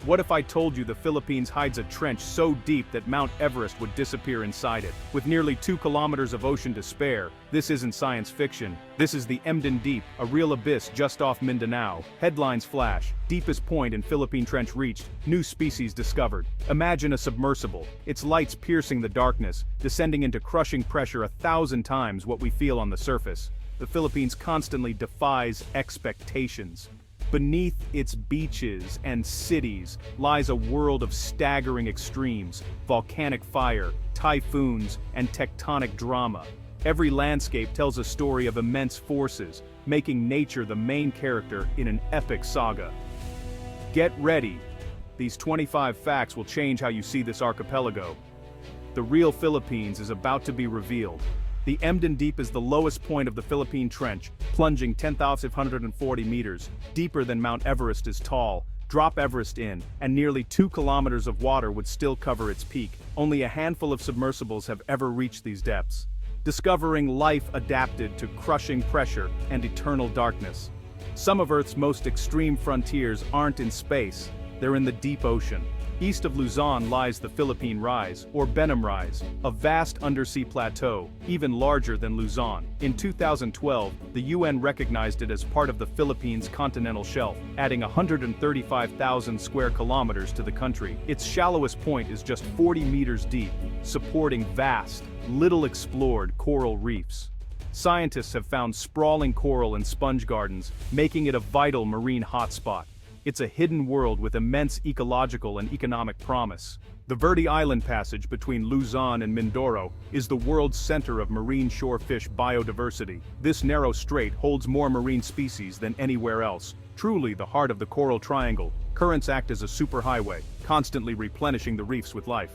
What if I told you the Philippines hides a trench so deep that Mount Everest would disappear inside it? With nearly 2 kilometers of ocean to spare, this isn't science fiction. This is the Emden Deep, a real abyss just off Mindanao. Headlines flash: deepest point in Philippine trench reached, new species discovered. Imagine a submersible, its lights piercing the darkness, descending into crushing pressure 1,000 times what we feel on the surface. The Philippines constantly defies expectations. Beneath its beaches and cities lies a world of staggering extremes: volcanic fire, typhoons, and tectonic drama. Every landscape tells a story of immense forces, making nature the main character in an epic saga. Get ready. These 25 facts will change how you see this archipelago. The real Philippines is about to be revealed. The Emden Deep is the lowest point of the Philippine Trench, plunging 10,540 meters, deeper than Mount Everest is tall. Drop Everest in, and nearly 2 kilometers of water would still cover its peak. Only a handful of submersibles have ever reached these depths. Discovering life adapted to crushing pressure and eternal darkness. Some of Earth's most extreme frontiers aren't in space, they're in the deep ocean. East of Luzon lies the Philippine Rise, or Benham Rise, a vast undersea plateau, even larger than Luzon. In 2012, the UN recognized it as part of the Philippines continental shelf, adding 135,000 square kilometers to the country. Its shallowest point is just 40 meters deep, supporting vast, little explored coral reefs. Scientists have found sprawling coral and sponge gardens, making it a vital marine hotspot. It's a hidden world with immense ecological and economic promise. The Verde Island Passage between Luzon and Mindoro is the world's center of marine shore fish biodiversity. This narrow strait holds more marine species than anywhere else. Truly the heart of the Coral Triangle, currents act as a superhighway, constantly replenishing the reefs with life.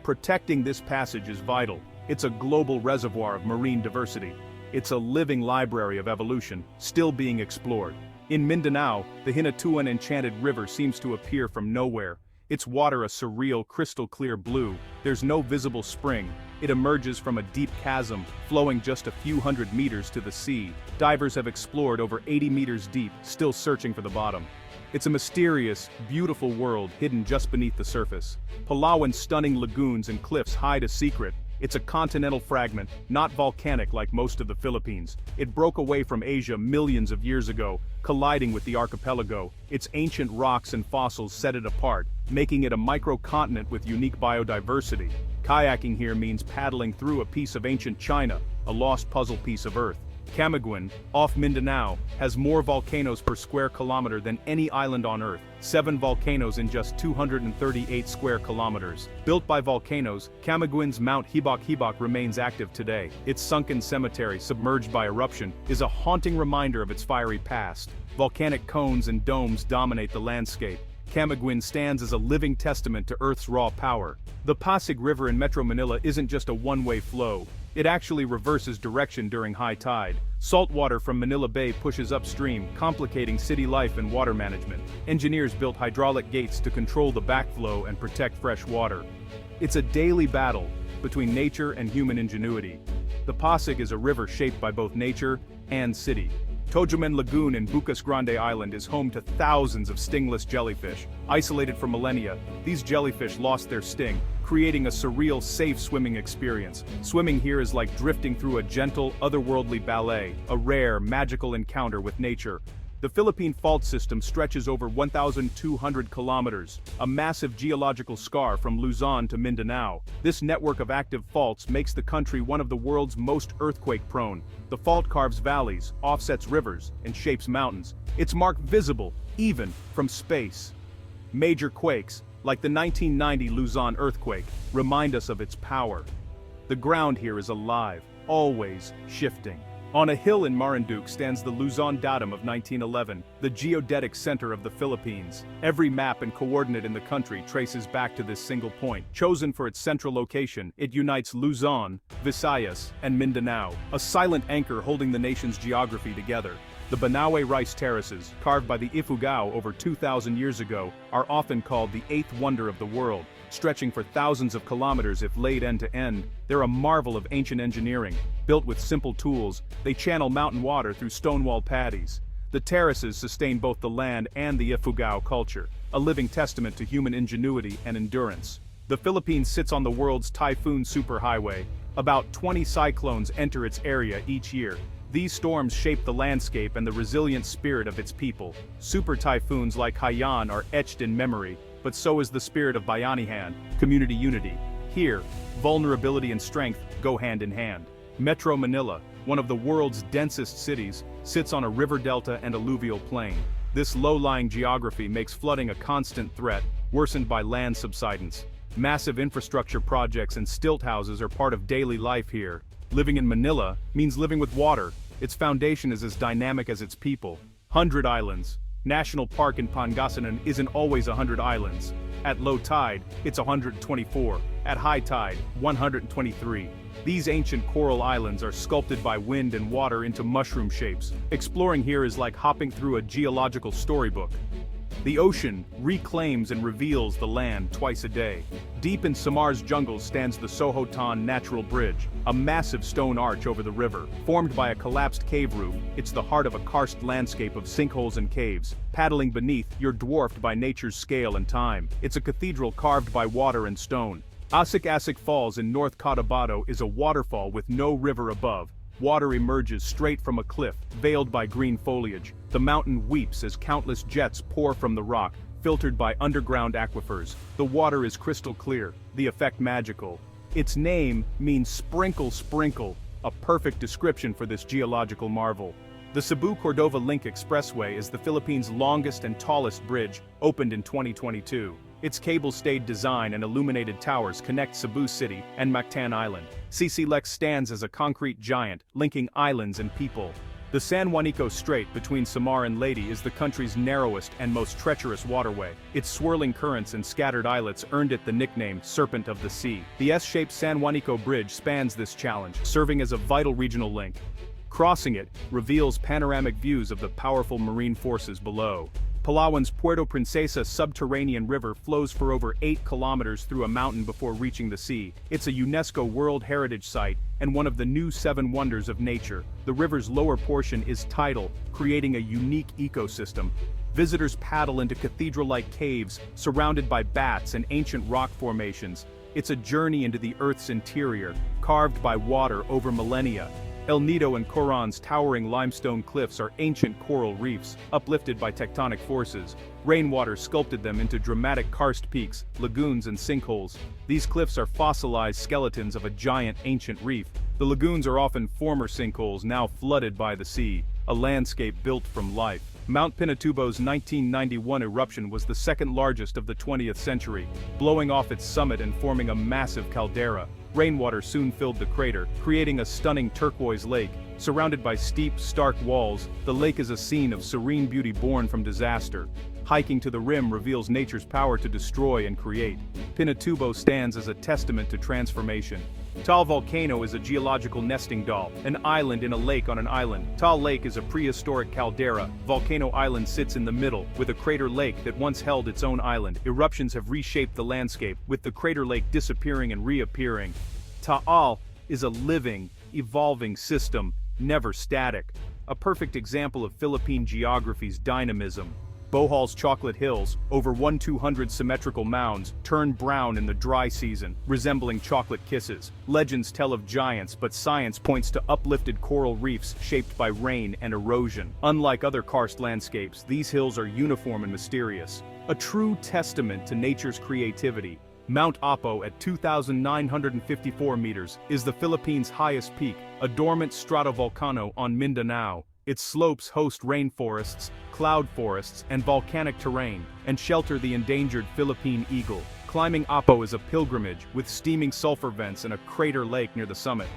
Protecting this passage is vital. It's a global reservoir of marine diversity. It's a living library of evolution, still being explored. In Mindanao, the Hinatuan Enchanted River seems to appear from nowhere. Its water a surreal crystal-clear blue. There's no visible spring. It emerges from a deep chasm, flowing just a few hundred meters to the sea. Divers have explored over 80 meters deep, still searching for the bottom. It's a mysterious, beautiful world hidden just beneath the surface. Palawan's stunning lagoons and cliffs hide a secret. It's a continental fragment, not volcanic like most of the Philippines. It broke away from Asia millions of years ago, colliding with the archipelago. Its ancient rocks and fossils set it apart, making it a microcontinent with unique biodiversity. Kayaking here means paddling through a piece of ancient China, a lost puzzle piece of Earth. Camiguin, off Mindanao, has more volcanoes per square kilometer than any island on Earth, 7 volcanoes in just 238 square kilometers. Built by volcanoes, Camiguin's Mount Hibok-Hibok remains active today. Its sunken cemetery, submerged by eruption, is a haunting reminder of its fiery past. Volcanic cones and domes dominate the landscape. Camiguin stands as a living testament to Earth's raw power. The Pasig River in Metro Manila isn't just a one-way flow. It actually reverses direction during high tide. Salt water from Manila Bay pushes upstream, complicating city life and water management. Engineers built hydraulic gates to control the backflow and protect fresh water. It's a daily battle between nature and human ingenuity. The Pasig is a river shaped by both nature and city. Tojumen Lagoon in Bucas Grande Island is home to thousands of stingless jellyfish. Isolated for millennia, these jellyfish lost their sting, creating a surreal, safe swimming experience. Swimming here is like drifting through a gentle, otherworldly ballet, a rare, magical encounter with nature. The Philippine Fault System stretches over 1,200 kilometers, a massive geological scar from Luzon to Mindanao. This network of active faults makes the country one of the world's most earthquake-prone. The fault carves valleys, offsets rivers, and shapes mountains. Its mark visible, even from space. Major quakes, like the 1990 Luzon earthquake, remind us of its power. The ground here is alive, always shifting. On a hill in Marinduque stands the Luzon Datum of 1911, the geodetic center of the Philippines. Every map and coordinate in the country traces back to this single point. Chosen for its central location, it unites Luzon, Visayas, and Mindanao, a silent anchor holding the nation's geography together. The Banawe rice terraces, carved by the Ifugao over 2,000 years ago, are often called the eighth wonder of the world. Stretching for thousands of kilometers if laid end to end, they're a marvel of ancient engineering. Built with simple tools, they channel mountain water through stone-walled paddies. The terraces sustain both the land and the Ifugao culture, a living testament to human ingenuity and endurance. The Philippines sits on the world's typhoon superhighway. About 20 cyclones enter its area each year. These storms shape the landscape and the resilient spirit of its people. Super typhoons like Haiyan are etched in memory, but so is the spirit of Bayanihan, community unity. Here, vulnerability and strength go hand in hand. Metro Manila, one of the world's densest cities, sits on a river delta and alluvial plain. This low-lying geography makes flooding a constant threat, worsened by land subsidence. Massive infrastructure projects and stilt houses are part of daily life here. Living in Manila means living with water. Its foundation is as dynamic as its people. 100 islands. National Park in Pangasinan isn't always 100 islands. At low tide, it's 124. At high tide, 123. These ancient coral islands are sculpted by wind and water into mushroom shapes. Exploring here is like hopping through a geological storybook. The ocean reclaims and reveals the land twice a day. Deep in Samar's jungles stands the Sohotan Natural Bridge, a massive stone arch over the river. Formed by a collapsed cave roof, it's the heart of a karst landscape of sinkholes and caves. Paddling beneath, you're dwarfed by nature's scale and time. It's a cathedral carved by water and stone. Asik Falls in North Cotabato is a waterfall with no river above. Water emerges straight from a cliff, veiled by green foliage. The mountain weeps as countless jets pour from the rock, filtered by underground aquifers. The water is crystal clear, the effect magical. Its name means sprinkle sprinkle, a perfect description for this geological marvel. The Cebu-Cordova Link Expressway is the Philippines' longest and tallest bridge, opened in 2022. Its cable-stayed design and illuminated towers connect Cebu City and Mactan Island. Sisilek stands as a concrete giant, linking islands and people. The San Juanico Strait between Samar and Leyte is the country's narrowest and most treacherous waterway. Its swirling currents and scattered islets earned it the nickname Serpent of the Sea. The S-shaped San Juanico Bridge spans this challenge, serving as a vital regional link. Crossing it reveals panoramic views of the powerful marine forces below. Palawan's Puerto Princesa subterranean river flows for over 8 kilometers through a mountain before reaching the sea. It's a UNESCO World Heritage Site and one of the new 7 wonders of nature. The river's lower portion is tidal, creating a unique ecosystem. Visitors paddle into cathedral-like caves surrounded by bats and ancient rock formations. It's a journey into the Earth's interior, carved by water over millennia. El Nido and Coron's towering limestone cliffs are ancient coral reefs, uplifted by tectonic forces. Rainwater sculpted them into dramatic karst peaks, lagoons and sinkholes. These cliffs are fossilized skeletons of a giant ancient reef. The lagoons are often former sinkholes now flooded by the sea, a landscape built from life. Mount Pinatubo's 1991 eruption was the second largest of the 20th century, blowing off its summit and forming a massive caldera. Rainwater soon filled the crater, creating a stunning turquoise lake. Surrounded by steep, stark walls, the lake is a scene of serene beauty born from disaster. Hiking to the rim reveals nature's power to destroy and create. Pinatubo stands as a testament to transformation. Taal Volcano is a geological nesting doll, an island in a lake on an island. Taal Lake is a prehistoric caldera. Volcano Island sits in the middle, with a crater lake that once held its own island. Eruptions have reshaped the landscape, with the crater lake disappearing and reappearing. Taal is a living, evolving system, never static. A perfect example of Philippine geography's dynamism. Bohol's Chocolate Hills, over 1,200 symmetrical mounds, turn brown in the dry season, resembling chocolate kisses. Legends tell of giants, but science points to uplifted coral reefs shaped by rain and erosion. Unlike other karst landscapes, these hills are uniform and mysterious. A true testament to nature's creativity. Mount Apo at 2,954 meters is the Philippines' highest peak, a dormant stratovolcano on Mindanao. Its slopes host rainforests, cloud forests, and volcanic terrain, and shelter the endangered Philippine eagle. Climbing Apo is a pilgrimage, with steaming sulfur vents and a crater lake near the summit.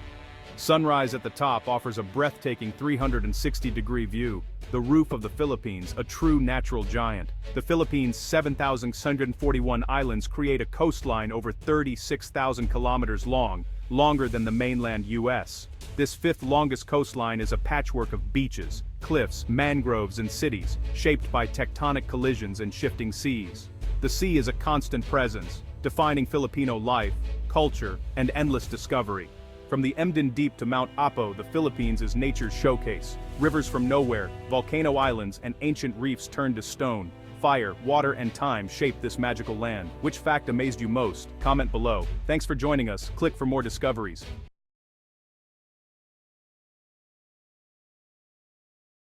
Sunrise at the top offers a breathtaking 360-degree view. The roof of the Philippines, a true natural giant. The Philippines' 7,641 islands create a coastline over 36,000 kilometers long, longer than the mainland U.S. This fifth longest coastline is a patchwork of beaches, cliffs, mangroves, and cities, shaped by tectonic collisions and shifting seas. The sea is a constant presence, defining Filipino life, culture, and endless discovery. From the Emden Deep to Mount Apo, the Philippines is nature's showcase. Rivers from nowhere, volcano islands, and ancient reefs turned to stone. Fire, water, and time shape this magical land. Which fact amazed you most? Comment below. Thanks for joining us. Click for more discoveries.